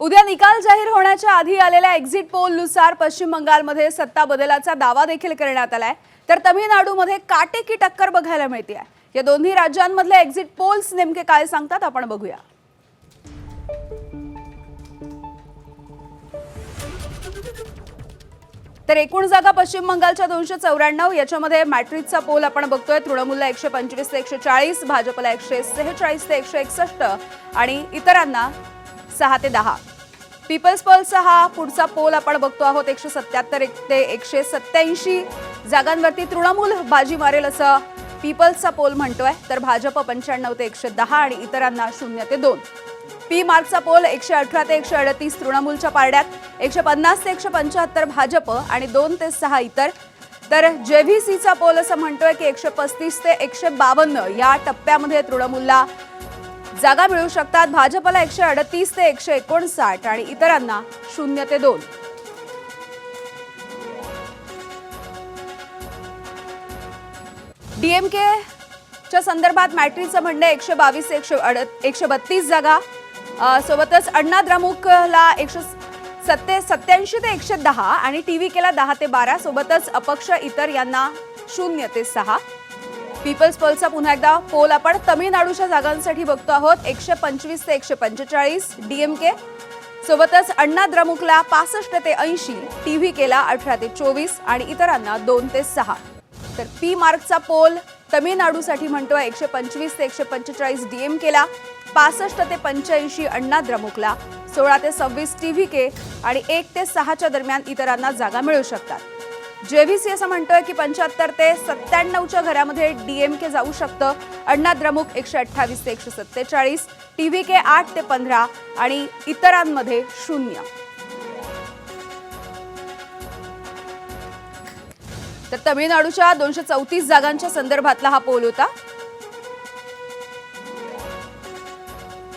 उद्या निकाल जाहीर होण्याच्या आधी आलेल्या एक्झिट पोलनुसार पश्चिम बंगालमध्ये सत्ता बदलाचा दावा देखील करण्यात आलाय, तर तमिळनाडूमध्ये काटेकी टक्कर बघायला मिळते. या दोन्ही राज्यांमधले एक्झिट पोल्स नेमके काय सांगतात आपण बघूया. तर एकूण जागा पश्चिम बंगालच्या 294, याच्यामध्ये मॅट्रिक्सचा पोल आपण बघतोय. तृणमूलला 125 ते 140, भाजपला 146 ते 161 आणि इतरांना 6 ते 10. पीपल्स पल्सचा हा पुढचा पोल आपण बघतो आहोत. 177 ते 187 जागांवरती तृणमूल बाजी मारेल असं पीपल्सचा पोल म्हणतोय, तर भाजप 95 ते 110 आणि इतरांना 0 ते 2. पी मार्कचा पोल 118 ते 138 तृणमूलच्या पारड्यात, 150 ते 175 भाजप आणि 2 ते 6 इतर. तर जेव्हीसीचा पोल असं म्हणतोय की 135 ते 152 या टप्प्यामध्ये तृणमूलला जागा मिळू शकतात. भाजपला 138 ते 159 आणि इतरांना 0 ते 2. डीएमकेच्या संदर्भात मॅट्रिकचं म्हणणे 122 ते 132 जागा, सोबतच अण्णा द्रमुकला 187 ते 110 आणि टीव्हीकेला 10 ते 12, सोबतच अपक्ष इतर यांना 0 ते 6. पीपल्स पोलचा पुन्हा एकदा पोल आपण तमिळनाडूच्या जागांसाठी बघतो आहोत. 125 ते 145 डीएमके, सोबतच अण्णा द्रमुकला 65 ते 80, टीव्हीकेला 18 ते 24 आणि इतरांना 2 ते 6. तर पी मार्कचा पोल तमिळनाडूसाठी म्हणतोय 125 ते 145 डीएमकेला, 65 ते 85 अण्णा द्रमुकला, 16 ते 26 टीव्हीके आणि 1 ते 6च्या दरम्यान इतरांना जागा मिळू शकतात. जेव्हीसी असं म्हणतोय की 75 ते 97च्या घरामध्ये डीएमके जाऊ शकतं. अण्णा द्रमुक 128 ते 147, टीव्हीके 8 ते 15 आणि इतरांमध्ये 0. तर तमिळनाडूच्या 234 जागांच्या संदर्भातला हा पोल होता.